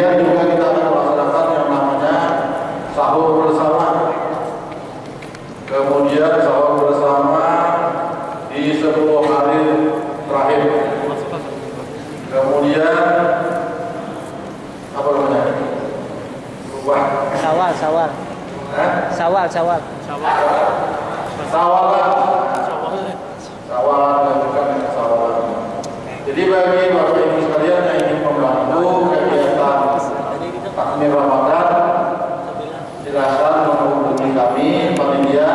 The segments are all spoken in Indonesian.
Demikian juga kita akan melaksanakan yang namanya sahur bersama. Kemudian sahur bersama di 10 hari terakhir. Kemudian apa namanya? Lupa. Sawal. Sawalan bukan sawalan. Jadi bagi Bapak Ibu sekalian yang ingin membantu kegiatan takmir Ramadan, silakan menghubungi kami panitia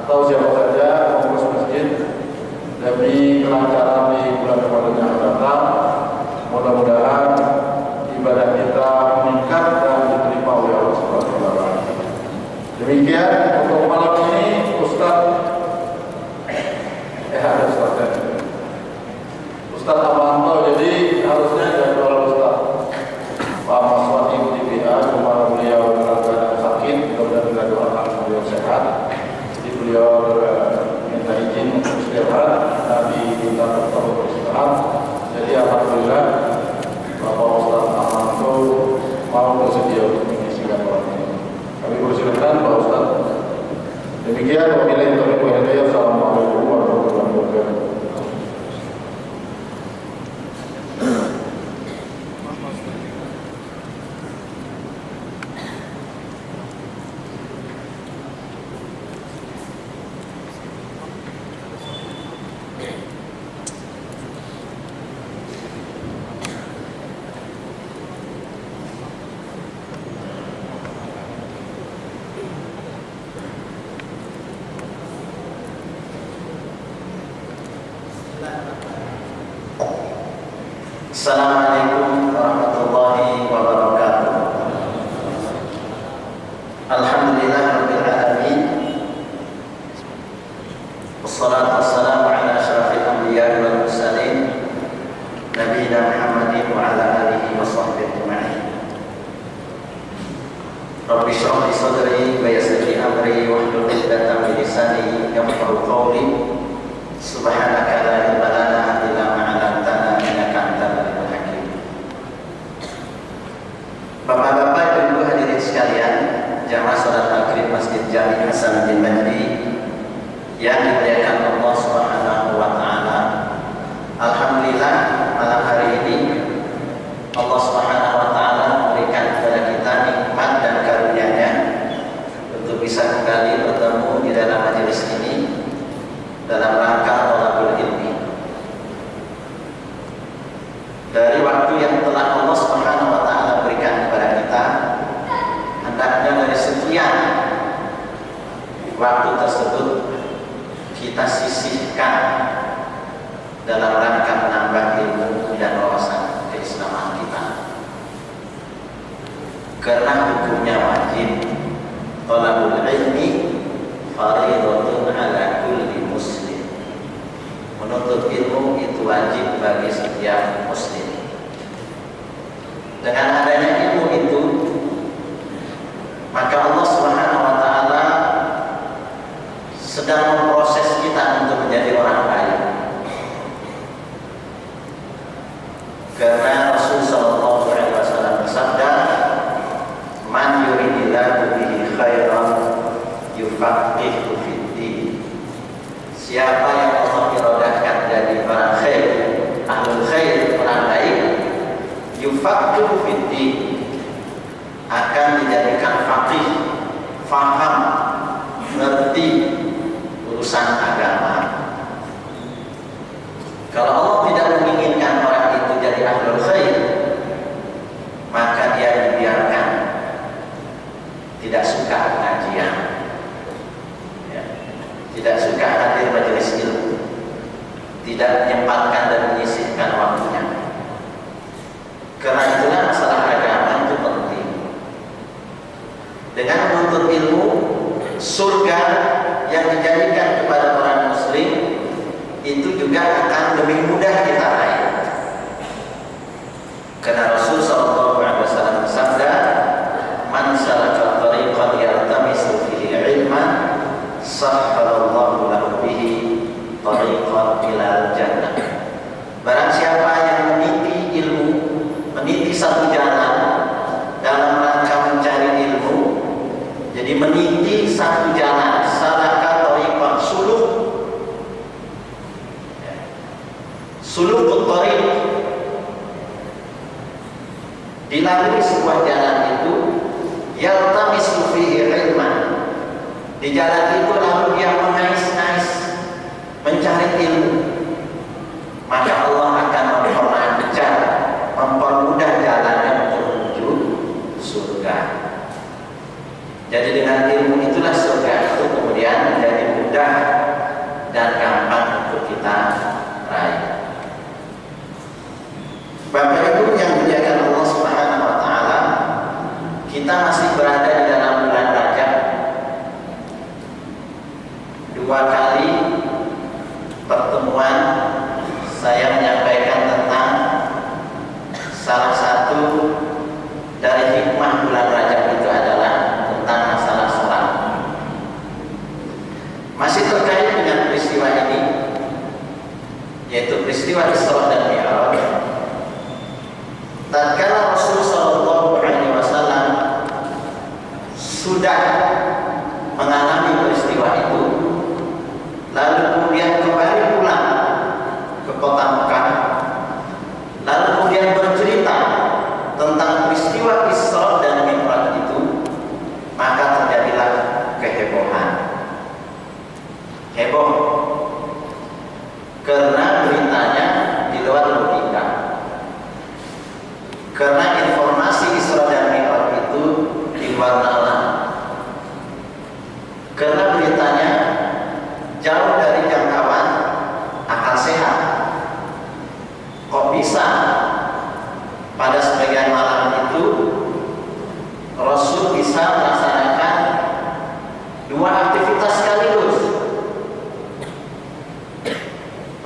atau siapa saja pengurus masjid demi kelancaran di bulan Ramadan yang akan datang. Mudah-mudahan ibadah kita meningkat dan diterima oleh Allah Subhanahu wa taala. Demikian untuk malam ini Ustaz Amanto, jadi harusnya jadwal Ustaz Pak Maswati UTBA, cuma beliau dalam keadaan sakit, mudah-mudahan doakan beliau sehat. Jadi beliau minta izin untuk istirahat dan diminta untuk beristirahat. Jadi alhamdulillah Bapak Ustaz Amanto mau bersedia untuk mengisikan malam ini. Kami persilakan Pak Ustaz. Demikian wabillahi taufiq wal hidayah. Assalamualaikum warahmatullahi wabarakatuh. Assalamualaikum warahmatullahi wabarakatuh. Alhamdulillah rabbil alamin. Wassalatu wassalamu ala asyrafil anbiya'i wal mursalin nabiyina Muhammadin wa ala alihi wa sahbihi ajma'in. Rabbi shrah li sadri wa yassir li amri wahlul 'uqdatam min lisani yafqahu qawli. Subhanaka la ilma lana illa ma 'allamtana innaka antal alimul hakim. Bapak-bapak, Ibu hadirin sekalian, jamaah salat maghrib Masjid Jami Hasanuddin Badri yang dimuliakan Allah Subhanahu wa taala. Alhamdulillah malam hari ini Allah Subhanahu wa taala memberikan kepada kita nikmat dan karunia-Nya untuk bisa kembali bertemu di dalam majelis ini dalam rangka thalabul ilmi. Dari waktu yang telah Allah Subhanahu wa taala berikan kepada kita, hendaknya dari sekian waktu tersebut kita sisihkan dalam rangka menambah ilmu dan wawasan keislaman kita. Karena hukumnya wajib, thalabul ilmi fardhatun ala kulli muslim. Menuntut ilmu itu wajib bagi setiap muslim. Dengan adanya ilmu itu, maka Allah Subhanahu wa taala sedang memproses kita untuk menjadi orang baik. Karena Rasul sallallahu alaihi wasallam bersabda, "Man yuridillahu bihi khairan yufaqihu fid din." Siapa yang Allah iradahkan jadi orang khair, ahlul khair, orang baik, yufaqihu fid din, akan dijadikan faqih, faham, ngerti urusan agama. Kalau Allah tidak menginginkan orang itu jadi ahlul khair, maka dia dibiarkan tidak suka pengajian, ya, tidak suka hadir majelis ilmu, tidak menyempatkan dan menyisihkan waktunya. Karena itulah masalah agama itu penting. Dengan menuntut ilmu, surga yang dijadikan kepada orang muslim itu juga akan lebih mudah kita raih. Karena Rasul sallallahu alaihi wasallam bersabda, "Man salaka tariqan yaltamisu fihi ilman, sahhalallahu lahu bihi tariqan ilal jannah." Barang siapa yang meniti ilmu, meniti satu jalan meniti satu jalan, salaka thariqan suluk. Sulukut thariq, dilalui sebuah jalan itu, yaltamisu fihi ilman. Di jalan itu lalu dia mengais-ngais mencari ilmu, maka Allah akan mempermudah jalannya untuk menuju surga. Jadi dengan ilmu itulah surga itu kemudian menjadi mudah dan gampang untuk kita raih. Bapak Ibu yang dimuliakan Allah Subhanahu wa taala, kita masih berada di dalam bulan Rajab. 2 kali pertemuan saya menyampaikan tentang salah satu dari hikmah bulan Rajab itu adalah tentang masalah salat. Masih terkait dengan peristiwa ini, yaitu peristiwa Isra dan Mi'raj. Tatkala Rasul sallallahu alaihi wasallam sudah mengalami peristiwa itu, lalu kemudian kembali pulang ke kota Mekah, lalu kemudian bercerita tentang peristiwa Isra dan Mi'raj itu, maka terjadilah kehebohan. Heboh karena beritanya di luar logika. Karena informasi Isra dan Mi'raj itu di luar nalar. Karena beritanya jauh dari jangkauan akal sehat. Kok bisa pada sebagian malam itu Rasul bisa melaksanakan 2 aktivitas sekaligus,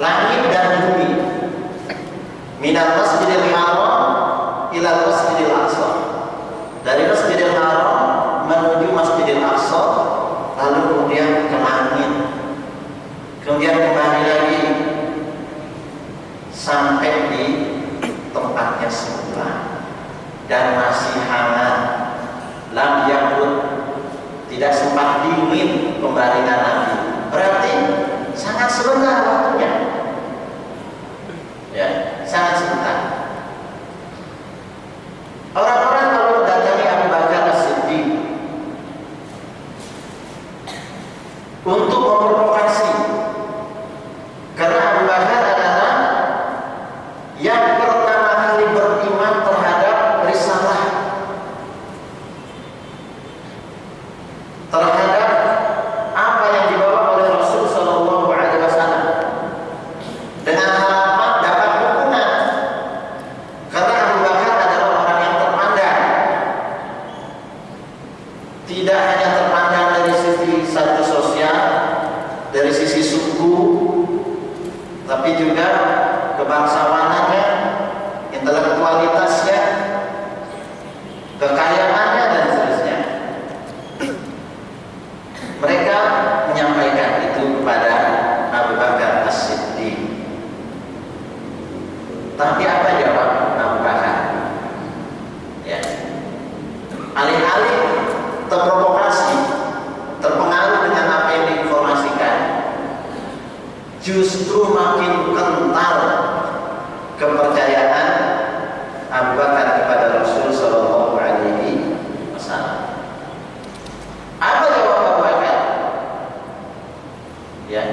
langit dan bumi, minal masjidil haram ilal masjidil aqsa, dari masjidil haram menuju masjidil aqsa, lalu kemudian ke langit, kemudian kembali lagi sampai di tempatnya semula dan masih hangat, lam yakut, tidak sempat dingin pembaringan Nabi. Berarti sangat sebentar waktunya, ya, sangat sebentar. Orang-orang kalau mendatangi Abu Bakar As-Siddiq untuk memprovokasi, karena Abu Bakar adalah yang pertama kali beriman terhadap risalah, terhadap apa yang dibawa oleh Rasul sallallahu alaihi wasallam, dengan harapan dapat dukungan. Karena Abu Bakar adalah orang yang terpandang, tidak hanya terpandang dari sisi status sosial, dari sisi suku, tapi juga kebangsawanannya, intelektualitasnya, kekayaannya, dan seterusnya. Mereka menyampaikan itu kepada Abu Bakar As-Siddiq. Tapi apa jawab Abu Bakar? Ya, alih-alih terprovokasi, terpengaruh dengan apa yang diinformasikan, justru makin kental kepercayaan Abu Bakar kepada Rasul sallallahu alaihi wasallam. Apa jawab Abu Bakar? Ya,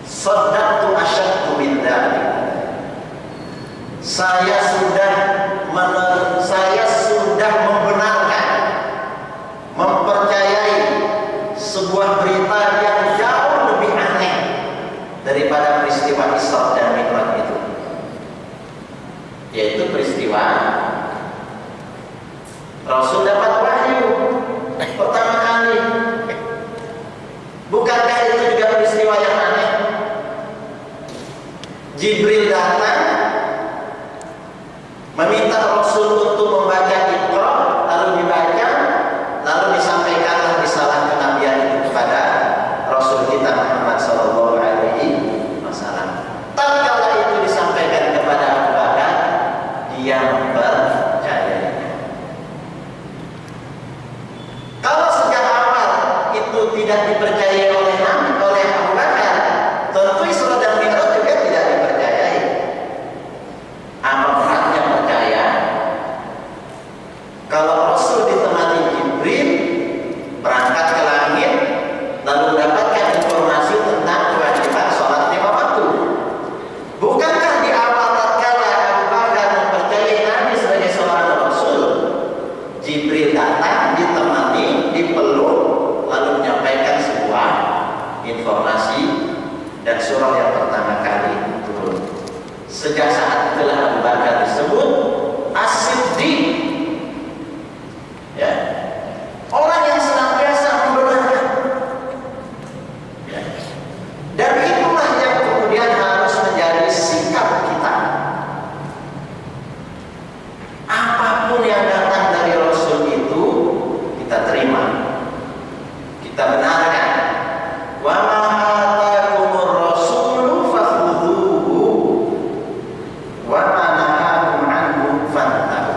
saddaqtu asyaddu min dzalik. Saya sudah membenarkan, mempercayai sebuah berita yang jauh lebih aneh daripada peristiwa Isra dan Mi'raj itu, yaitu peristiwa Rasul dapat wahyu pertama kali. Bukankah itu juga peristiwa yang aneh? Jibril datang meminta Rasul untuk membaca Iqra, lalu dibaca, lalu disampaikanlah risalah kenabian itu kepada Rasul kita Muhammad sallallahu alaihi wasallam. Tatkala itu disampaikan kepada Abu Bakar, dia percaya. Kalau sejak Sejak saat itulah Abu Bakar disebut As-Siddiq. Ya. Orang yang senantiasa membenarkan. Ya. Dan itulah yang kemudian harus menjadi sikap kita. Apapun yang datang dari Rasul itu kita terima, kita benarkan. Wa ma atakumur rasulu fakhudhuhu wa ma nahakum anhu fantahu.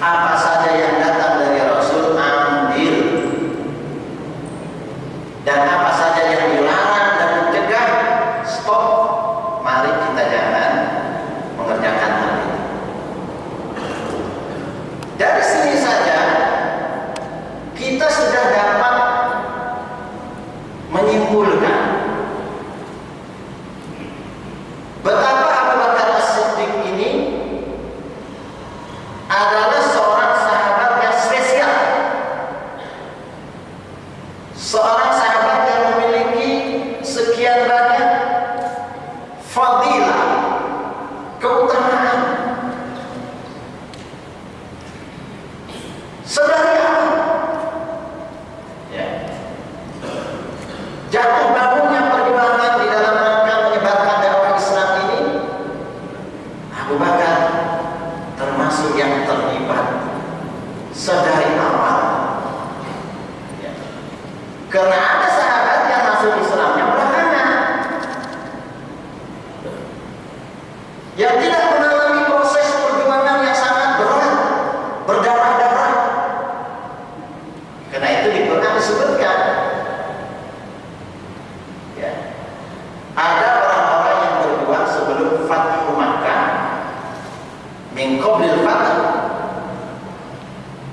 Apa saja yang datang dari Rasul ambil, dan apa saja yang dilarang dan dicegah stop. Mari kita jangan mengerjakan hal itu. Dari sini saja kita sudah dapat menyimpulkan betapa Abu Bakar As-Siddiq ini adalah seorang sahabat yang spesial, seorang sahabat yang memiliki sekian banyak fadilah, keutamaan. Sedari awal, ya, jatuh bangunnya perjuangan di dalam rangka menyebarkan dakwah Islam ini, Abu Bakar termasuk yang terlibat sedari awal. Ya. Karena ada sahabat yang masuk Islamnya belakangan, yang tidak mengalami proses perjuangan yang sangat berat, berdarah-darah. Karena itu di Quran disebutkan, ya, ada orang-orang yang berjuang sebelum Fathu Makkah, min qablil fath,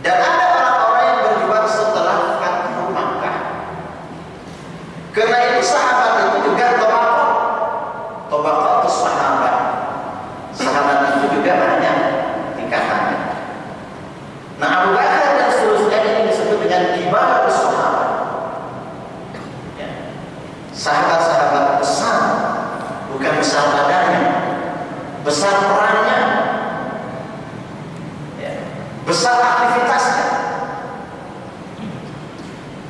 dan ada orang-orang yang berjuang setelah Fathu Makkah. Karena itu sahabat itu juga tabaqatus sahabat. Sahabat itu juga banyak tingkatannya. Nah, Abu Bakar dan seterusnya ini disebut dengan kibarus sahabat. Ya. Sahabat-sahabat besar, bukan besar badannya, besar perannya, ya, besar aktivitasnya.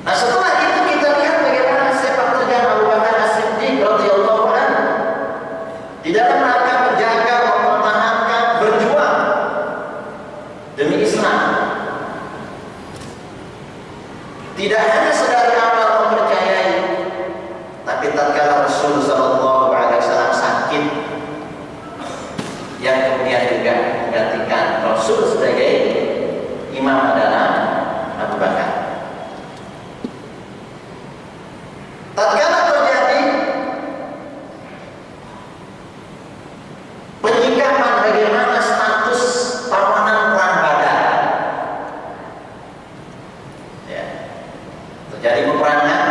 Nah, setelah itu kita lihat bagaimana sepak terjang Abu Bakar As-Siddiq radhiyallahu anhu di dalam rangka menjaga, mempertahankan, berjuang demi Islam. Tidak hanya sedari awal mempercayai, tapi tatkala Rasul sallallahu alaihi wasallam sakit, yang kemudian juga menggantikan Rasul sebagai imam adalah Abu Bakar. Tatkala terjadi penyikapan bagaimana status tawanan perang Badar, ya, terjadi peperangan,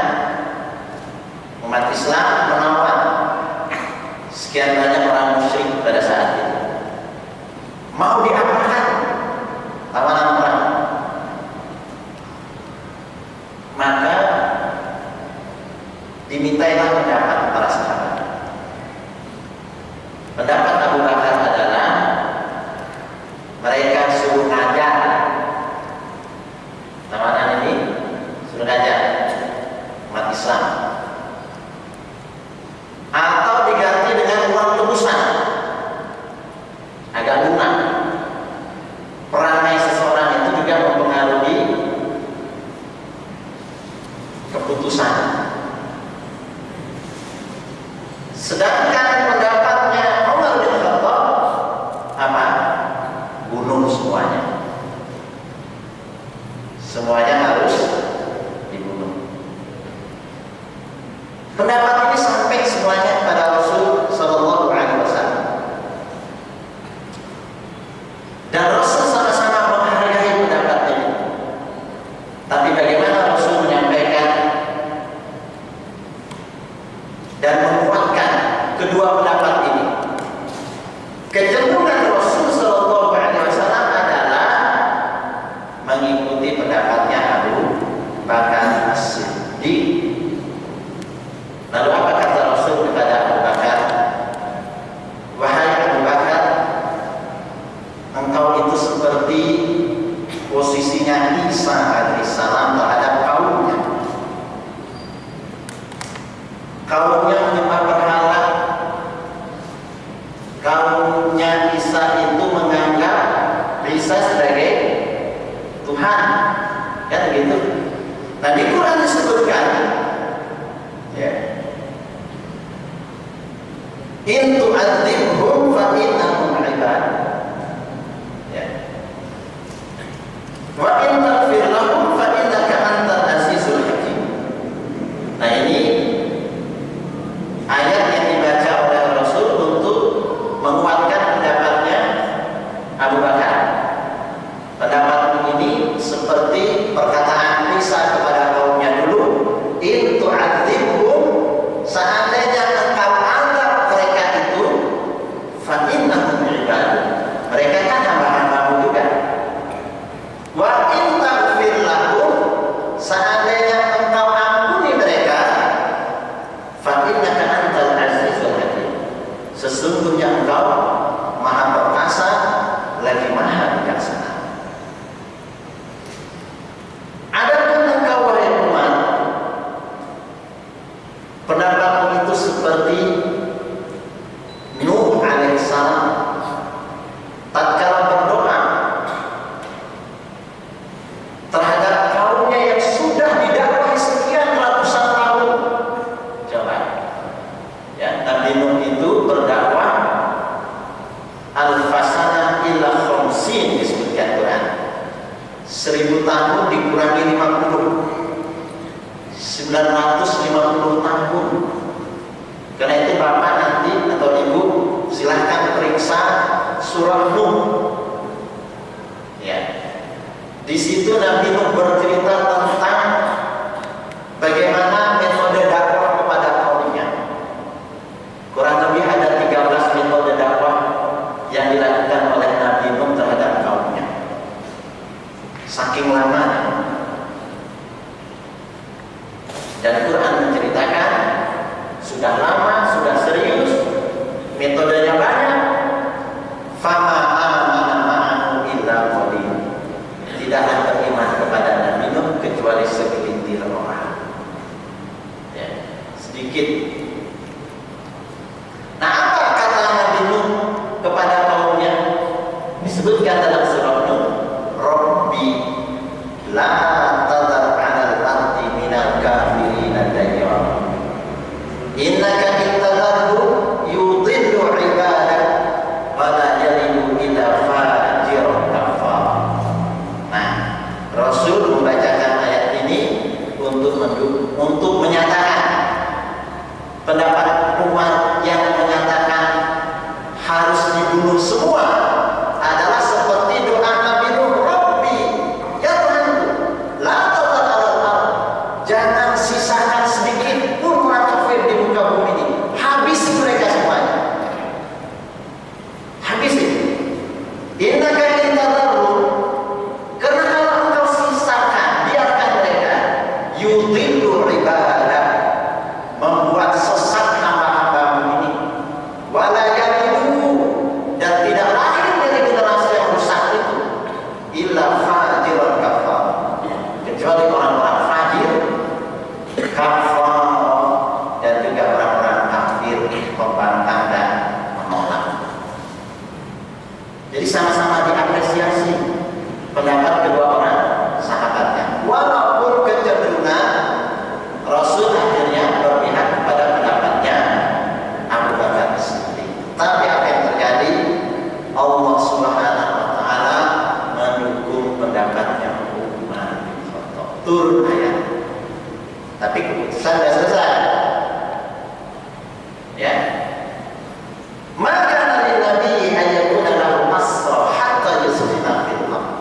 umat Islam melawan sekian banyak orang musyrik pada saat itu. Mau diapakan tawanan perang? Maka dimintailah pendapat para sahabat. Pendapat Abu Bakar adalah mereka suruh ngajar tawanan ini, suruh ngajar umat Islam, atau diganti dengan uang tebusan agak lunak. Perangai seseorang itu juga mempengaruhi keputusan. Sedangkan pendapatnya Umar bin Khattab apa? Bunuh semuanya. Semuanya harus dibunuh. Pendapat ini sampai semuanya kepada Rasul sallallahu alaihi wasallam. Dan Rasul sama-sama menghargai pendapat ini. Tapi bagaimana Rasul menyampaikan dan menguatkan kedua pendapat ini? Kecenderungan Rasul sallallahu alaihi wasallam adalah mengikuti pendapatnya Abu Bakar As-Siddiq. Lalu apa kata Rasul kepada Abu Bakar? kaumnya Isa itu menganggap Isa sebagai Tuhan, kan gitu. Nah di Quran disebutkan, ya, in tu'adzibhum fa innahum ibad, ya, wa in taghfir lahum fa innaka antal azizul hakim. Nah ini ayat yang dibaca oleh Rasul untuk menguatkan pendapatnya Abu Bakar. Pendapat ini seperti perkataan Isa kepada kaumnya dulu, in tu'adzibhum, seandainya engkau anggap mereka itu, fa innahum ibad, mereka kan hamba-hambamu juga. Wa in taghfir lahum, seandainya engkau ampuni mereka, fa innaka antal azizul hakim, sesungguhnya engkau maha perkasa lagi maha bijaksana. Adapun engkau wahai umat, pendapatmu itu seperti Nuh alaihissalam tatkala berdoa terhadap kaumnya yang sudah didakwahi sekian ratusan tahun. Coba, ya, Nabi Nuh itu berdakwah al-fasanah ila khamsin disebutkan Quran. 1000 tahun dikurangi 50, 950 tahun. Karena itu Bapak nanti atau Ibu silahkan periksa surah Nuh. Ya. Di situ Nabi Nuh bercerita tentang bagaimana metode dakwah kepada kaumnya. Kurang lebih ada 13 metode dakwah yang dilakukan oleh Nabi Nuh terhadap kaumnya. Saking lama. Dan Quran menceritakan sudah lama, sudah serius, metodenya banyak. Fama amana ma'ahu illa qalil. Tidaklah beriman kepada Nabi Nuh kecuali segelintir orang. Ya, sedikit. Nah, apa kata Nabi Nuh kepada kaumnya? Disebutkan dalam surah Nuh, Rabbi la tadar 'alal ardi minal kafirina dayyara. Innaka intadarhu yudillu 'ibadak wa la yalidu illa fajiran kafar. Nah, Rasul membacakan ayat ini untuk menyatakan pendapat umat yang menyatakan harus dibunuh semua adalah seperti doa Nabi Nuh, Rabbi, ya Tuhanku, la tadar 'alal ard, jangan sisakan sedikit pun orang kafir di muka bumi ini, habisi mereka semuanya, habisi. Innaka intadarru, karena kalau engkau sisakan, biarkan mereka, yudillu ibadah, membuat sesat hamba-hambamu ini, wala yalidu, dan tidak lahir dari generasi yang rusak itu, illa fajiran kafar, kecuali orang-orang fajir, kafar, dan juga orang-orang kafir, pembangkang dan menolak. Jadi sama-sama diapresiasi pendapat kedua orang sahabatnya. Walaupun kecenderungan Rasul akhirnya berpihak kepada pendapatnya Abu Bakar As-Siddiq. Tapi apa yang terjadi? Allah Subhanahu wa taala mendukung pendapatnya Umar bin Khattab. Turun ayat. Tapi keputusan sudah selesai. Ya. Maka dari Nabi ayatuna lahu asra hatta yusrina fil ardh.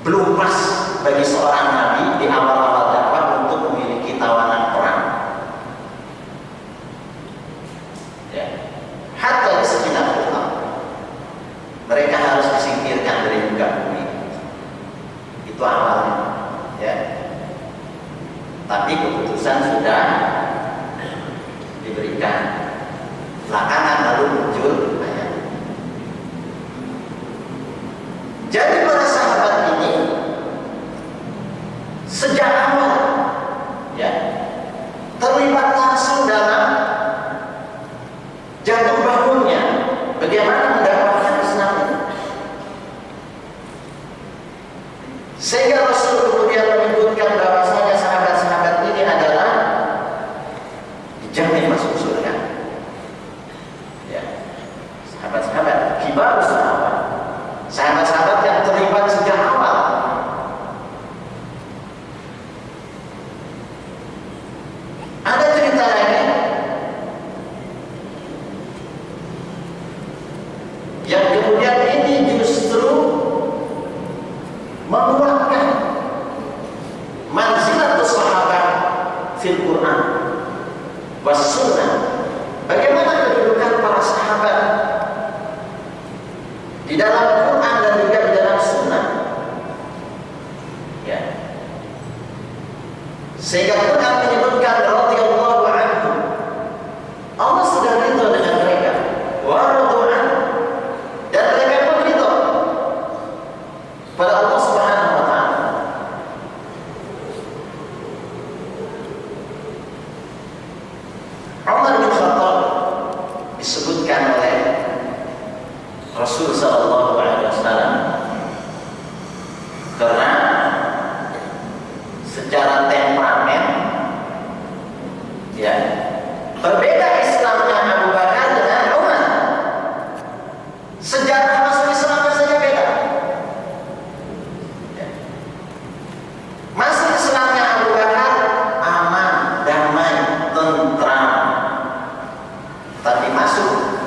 Belum pas bagi seorang nabi di awal-awal dakwah untuk memiliki tawanan perang. Ya. Hatta yusrina fil ardh. Mereka harus disingkirkan dari muka bumi. Itu awalnya. Ya. Tapi keputusan sudah diberikan. Belakangan lalu muncul ayat. Jadi para sahabat ini sejak awal, ya, terlibat langsung dalam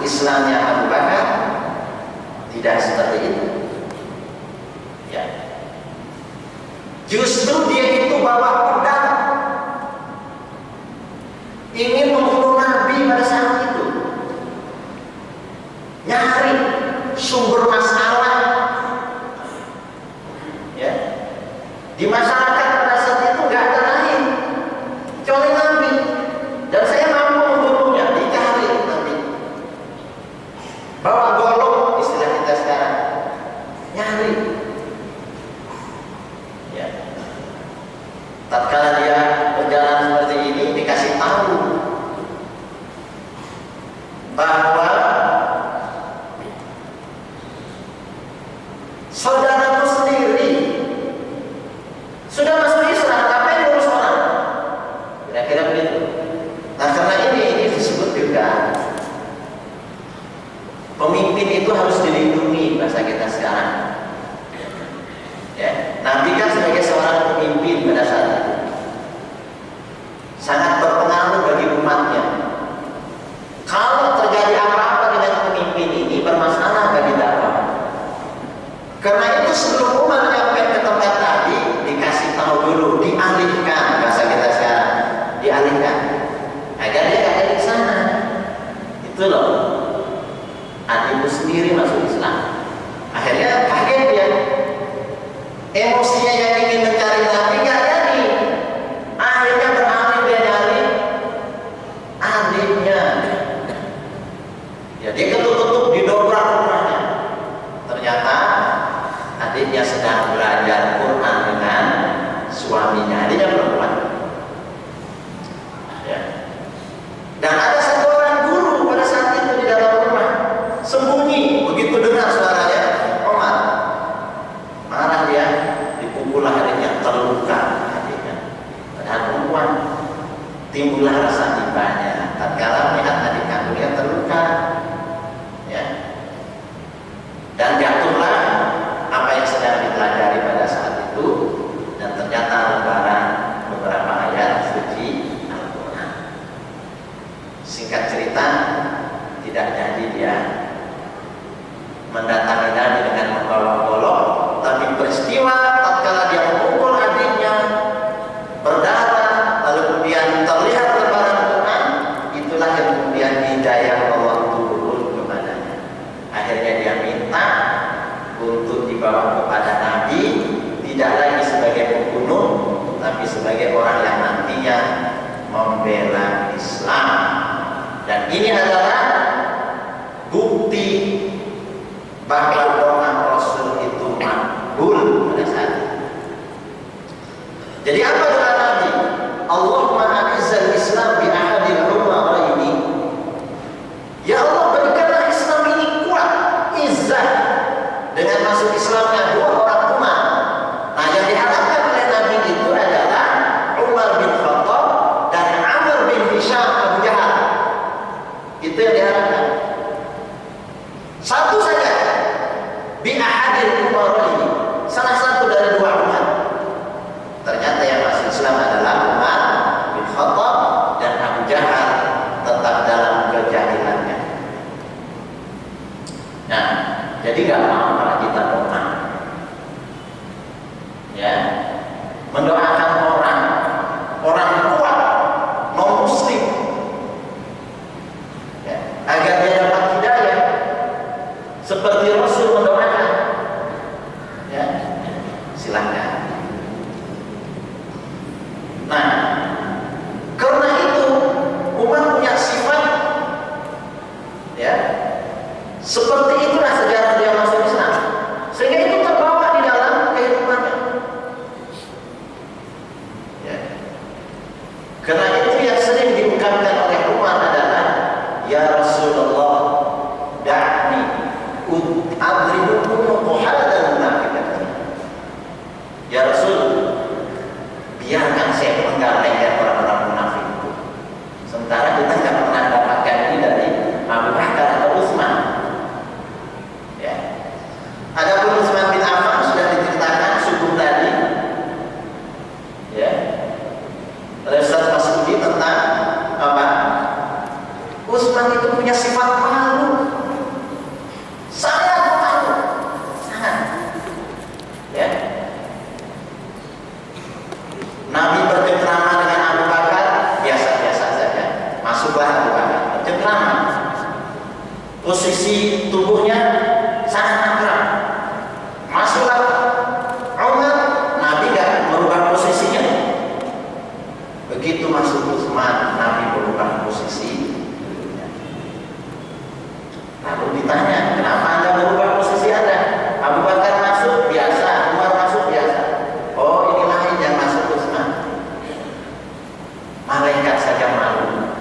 Islamnya Abu Bakar tidak seperti itu. Ya. Justru dia itu bawa pedang, ingin membunuh Nabi pada saat itu, nyari sumber masalah. Ya. Di masyarakat pada saat itu nggak ada lain kecuali Nabi, dan saya mampu membunuhnya. Dicari Nabi, bawa golok istilah kita sekarang, nyari. Ya. Tatkala dia berjalan seperti ini, dikasih tahu bahwa saudaramu sendiri sudah masuk Islam, ngapain ngurus orang? Kira-kira begitu. Nah, karena ini disebut juga pemimpin itu harus dilindungi, bahasa kita sekarang. Ya, Nabi kan sebagai seorang pemimpin pada saat itu sangat berpengaruh bagi umatnya. Kalau terjadi apa-apa dengan pemimpin ini, bermasalah bagi dakwah. Karena itu sebelum umat sampai ke tempat tadi, dikasih tahu dulu, dialihkan, bahasa kita sekarang, dialihkan agar dia gak ada di sana. Itu loh, adikmu sendiri masuk Islam. Akhirnya kaget dia, emosinya yang ingin mencari Nabi gak jadi. Akhirnya beralih dia nyari adiknya. Ya, dia ketuk-ketuk, didobrak rumahnya. Ternyata adiknya sedang belajar Quran dengan suaminya, adiknya perempuan. Ya. Dan ada satu orang guru pada saat itu di dalam rumah, sembunyi. Begitu dengar suaranya Omar, marah dia, dipukullah adiknya, terluka adiknya. Padahal perempuan, timbullah rasa ibanya tatkala melihat adik kandungnya terluka. Ya. Dan jatuhlah apa yang sedang dipelajari pada saat itu, dan ternyata lembaran beberapa ayat suci Al-Quran. Singkat cerita, tidak jadi dia mendatangi Nabi dengan membawa golok, tapi peristiwa tatkala dia memukul adiknya berdarah, lalu kemudian terlihat lembaran Quran, itulah yang kemudian hidayah Allah turun kepadanya. Akhirnya dia minta untuk dibawa kepada Nabi, tidak lagi sebagai pembunuh, tapi sebagai orang yang nantinya membela Islam. Dan ini adalah bukti bahwa doa Rasul itu makbul pada saat itu. Jadi apa doa Nabi? Allahumma a'izzal Islam bi ahadil umaraini. Ya Allah, berikanlah Islam ini kuat, izzah, dengan masuk Islamnya dua orang umar. Nah, yang diharapkan oleh Nabi itu adalah Umar bin Khattab dan Amr bin Hisham Abu Jahal. Itu yang diharapkan. Satu saja, bi ahadil umaraini, salah satu dari dua umar. Ternyata yang masuk Islam adalah Umar bin Khattab dan Abu Jahal tetap dalam kejahilannya. Nah, jadi gak mau kalau kita doa, ya, mendoakan orang kuat, non muslim, ya, agar dia dapat hidayah seperti Rasul mendoakan. Ya, silahkan. Nah, karena itu umat punya sifat, ya, seperti itulah sejarah dia masuk Islam, sehingga itu terbawa di dalam kehidupannya. Ya. Karena itu yang sering diungkapkan oleh Umar adalah, ya Rasulullah, da'ni adribu unuqa hadzal munafiqin. Ya Rasul, biarkan saya penggal leher orang-orang munafik itu. Sementara kita tidak pernah dapatkan ini dari Abu Bakar atau Utsman. Ya. Adapun Utsman bin Affan sudah diceritakan subuh tadi. Ya. Oleh Ustaz Masudi tentang apa? Utsman itu punya sifat malu. posisi tubuhnya sangat akrab. Masuklah Umar, Nabi nggak merubah posisinya. Begitu masuk Utsman, Nabi merubah posisi. Lalu ditanya, kenapa Anda merubah posisi Anda? Abu Bakar masuk biasa, Umar masuk biasa. Oh, ini lain yang masuk Utsman. Malaikat saja malu,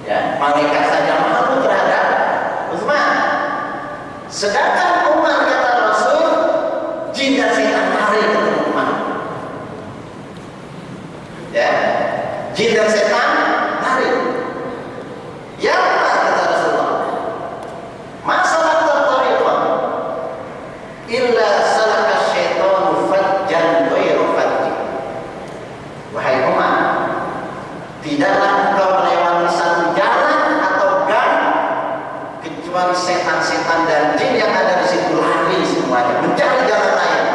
ya, malaikat saja malu terhadap Utsman. Sedangkan Umar, kata Rasul, jin dan setan lari ketemu Umar. Ya, jin dan setan lari. Ya Umar, kata Rasulullah, masalah tertariqan illa salaka syaitanu fajjan ghairu fajji. Wahai Umar, tidaklah engkau melewati satu jalan atau gang kecuali setan-setan dan jin yang ada di situ lari semuanya mencari jalan lain.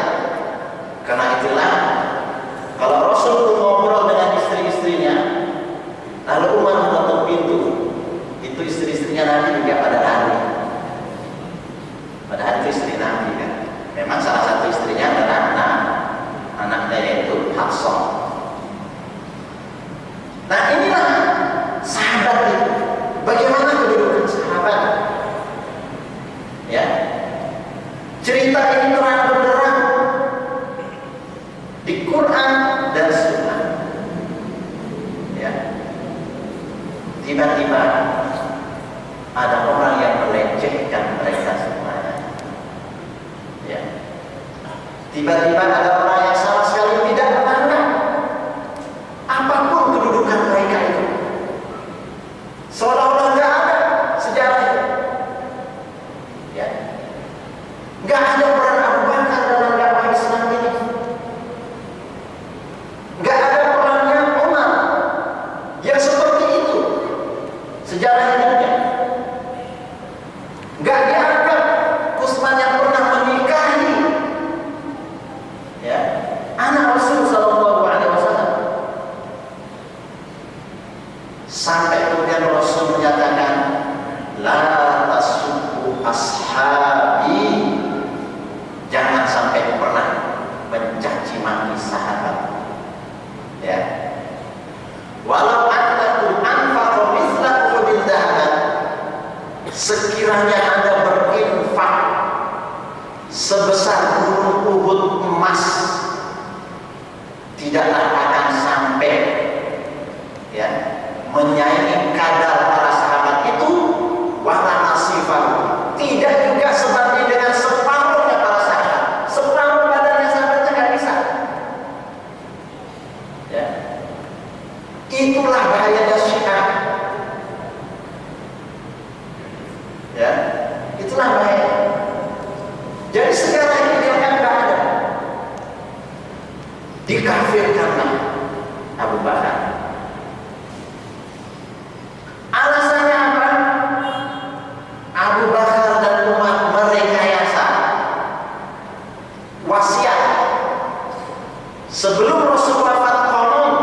Karena itulah kalau Rasul itu ngobrol dengan istri-istrinya, lalu Umar menutup pintu, itu istri-istrinya Nabi juga pada lari. Padahal itu istri Nabi kan. Memang salah satu istrinya adalah anaknya yaitu Hafsah. Nah, inilah sahabat itu. Bagaimana kedudukan sahabat? Ya, cerita ini terang benderang di Quran dan Sunnah. Ya, tiba-tiba ada orang yang melecehkan mereka semuanya. Ya, tiba-tiba ada orang yang sama sekali tidak memandang apapun kedudukan mereka itu, seolah-olah nggak ada sejarah itu. Ya, nggak ada peran Abu Bakar dalam dakwah Islam ini, nggak ada perannya Umar yang seperti itu sejarah hidupnya. Nggak dianggap Utsman yang pernah menikahi, ya, anak Rasul Sallallahu Alaihi Wasallam. Sampai kemudian Rasul menyatakan, la tasubbu ashabi, jangan sampai pernah mencaci maki sahabat. Ya, walau annakum anfaqu mithla uhudin dhahaban, sekiranya Anda berinfak sebesar gunung Uhud emas, tidaklah akan sampai, ya, menyaingi kadar para sahabat itu. Wala nasifah, tidak juga sebanding dengan separuhnya para sahabat. Separuh badannya sahabatnya nggak bisa. Ya, itulah bahayanya Syiah. Ya, itulah bahaya. Jadi segala ini dianggap nggak ada. Dikafirkanlah Abu Bakar. Alasannya apa? Abu Bakar dan Umar merekayasa wasiat. Sebelum Rasul wafat, konon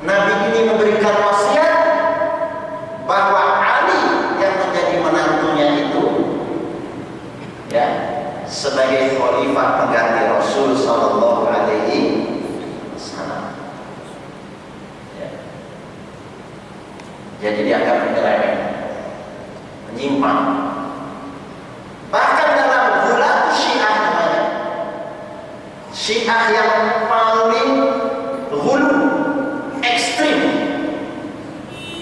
Nabi ini memberikan wasiat bahwa Ali yang menjadi menantunya itu, ya, sebagai khalifah pengganti Rasul Sallallahu Alaihi Wasallam. Ya. Jadi dianggap menyeleweng, menyimpang. Bahkan dalam gulat Syiah namanya, Syiah yang paling ghulu, ekstrim,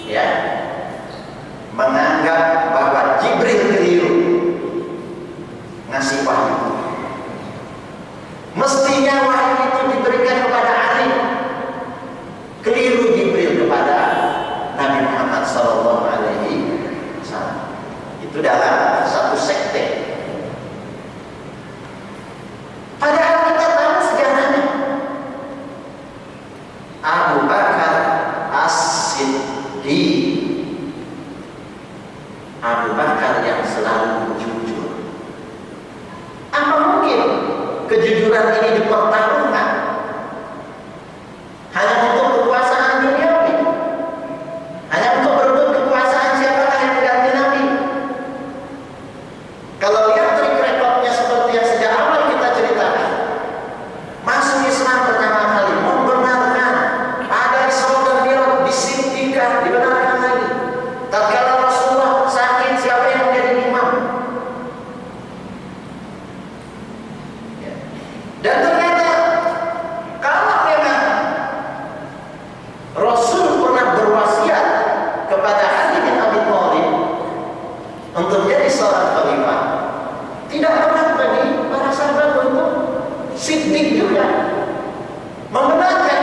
ya, menganggap bahwa Jibril keliru ngasih wahyu. Mestinya wahyu itu diberikan kepada Ali, keliru Jibril kepada Nabi Muhammad Sallallahu Alaihi Wasallam. Itu dalam satu sekte. Padahal kita tahu sejarahnya. Abu Bakar As-Siddiq, Abu Bakar yang selalu jujur. Apa mungkin kejujuran ini dipertaruhkan hanya untuk kekuasaan duniawi, hanya untuk berebut kekuasaan siapakah yang tidak seorang khalifah. Tidak berat bagi para sahabat untuk siddiq juga membenarkan.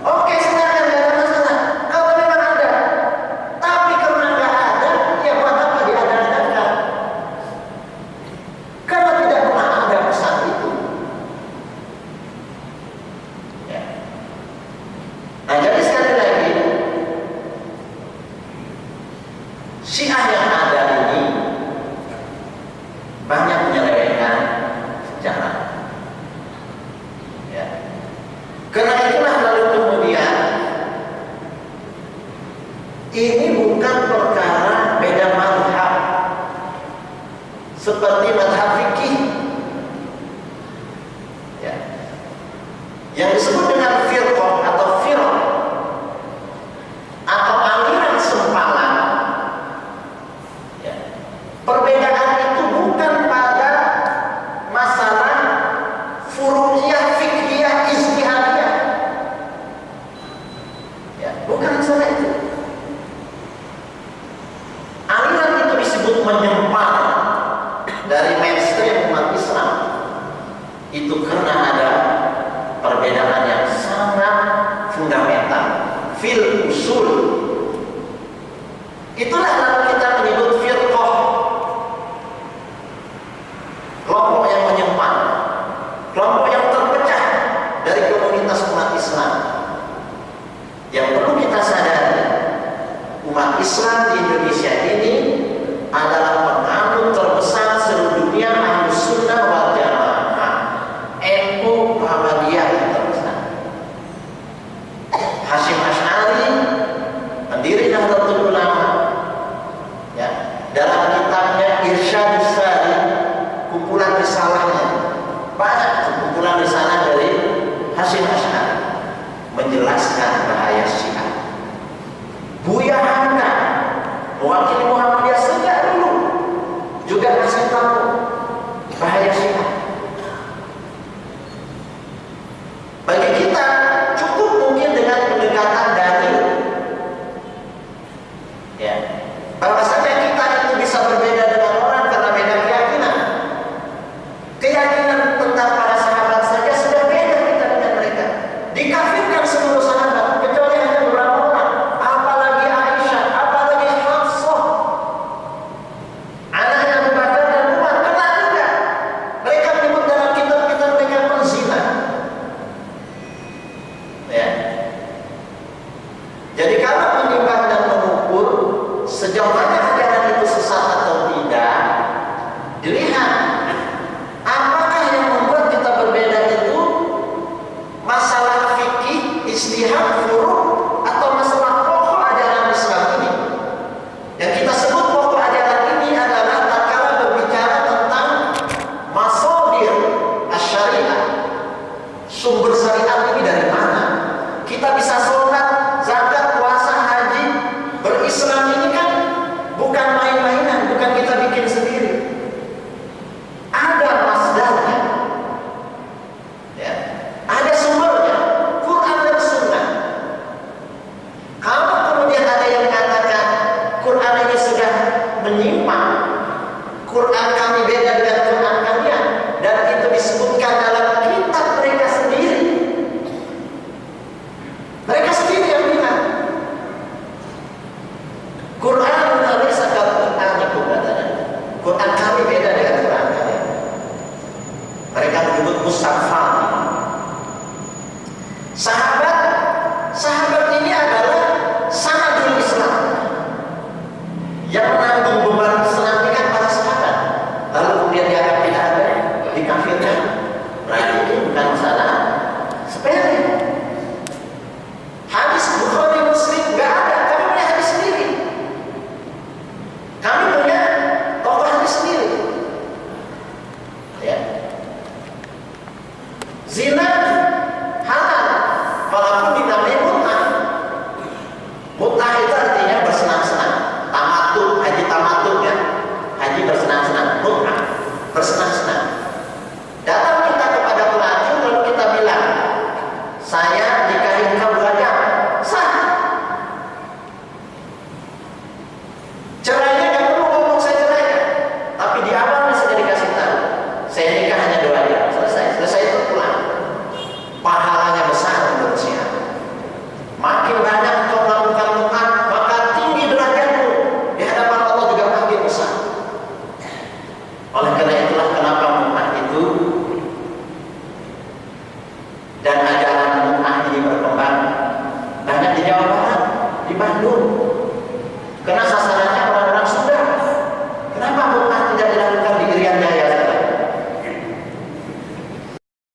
Oke, silakan, tidak ada masalah. Kalau memang ada, tapi karena nggak ada, ya buat apa diadakan? Karena tidak pernah ada pesan itu. Ya. Nah, jadi sekali lagi, Syiah yang ada ini banyak menyelewengkan sejarah. Ya. Karena itulah lalu kemudian ini bukan perkara beda mazhab seperti mazhab fikih. Ya. Yang disebut dengan firqah atau firq atau aliran sempalan. Ya. Perbedaan itu bukan pada masalah furu'iyah, fiqhiyah, ijtihadiyah. Ya, bukan masalah itu. Aliran itu disebut menyempal dari mainstream umat Islam. Itu karena ada perbedaan yang sangat fundamental fil usul. Itulah lalu kita menyebut firqah, kelompok yang menyempal, kelompok yang terpecah dari komunitas umat Islam. Yang perlu kita sadari, umat Islam di Indonesia ini adalah penganut terbesar seluruh dunia Ahlus Sunnah wal Jamaah, NU Muhammadiyah yang terbesar. Hasyim Asy'ari, pendiri Nahdlatul Ulama, ya, dalam kitabnya Irsyadus Sari, kumpulan risalahnya, banyak kumpulan risalah dari Hasyim Asy'ari menjelaskan bahaya Syiah. Buya Hamka, mewakili Muhammadiyah sejak dulu, juga ngasih tahu bahaya Syiah. Bagi kita cukup mungkin dengan pendekatan dalil, ya, bahwasanya kita itu bisa berbeda dengan orang karena beda keyakinan. Keyakinan tentang para sahabat saja sudah beda kita dengan mereka. Dikafirkan seluruh sahabat kecuali hanya beberapa orang, apalagi Aisyah, apalagi Hafsah, anaknya Abu Bakar dan Umar, kena juga. Mereka menyebut dalam kitab-kitab mereka penzina. Ya. Jadi kalau menimbang dan mengukur sejauh mana ajaran itu sesat atau tidak, dilihat apakah yang membuat kita berbeda itu masalah fikih, ijtihad, furu', atau masalah pokok ajaran Islam ini. Yang kita sebut pokok ajaran ini adalah tatkala berbicara tentang masadir asy-syariah. Sumber syariat ini dari mana? Kita bisa sholat, zakat, puasa, haji, berislam ini kan bukan main-mainan, bukan kita bikin sendiri. Ada masdarnya, ya, ada sumbernya, Quran dan Sunnah. Kalau kemudian ada yang mengatakan Quran ini sudah menyimpang, Quran kami beda dengan Quran kalian, dan itu disebutkan dalam kitab mereka sendiri. Mereka sendiri yang bilang Quran laysa kal-Qur'anikum, katanya. Quran kami beda dengan Quran kalian. Mereka menyebut mushaf Fatimah. Sahabat ini adalah sanadul Islam. Yang menanggung beban Islam ini kan para sahabat. Lalu kemudian dianggap tidak ada, dikafirkan. Berarti ini bukan masalah sepele. Hadis Bukhari Muslim nggak ada, kami punya hadis sendiri. Kami punya tokoh hadis sendiri. Ya. Zina halal, walaupun dinamai mut'ah. Mut'ah itu artinya bersenang-senang. Tamattu, haji tamattu ya. Haji bersenang-senang, mut'ah bersenang-senang.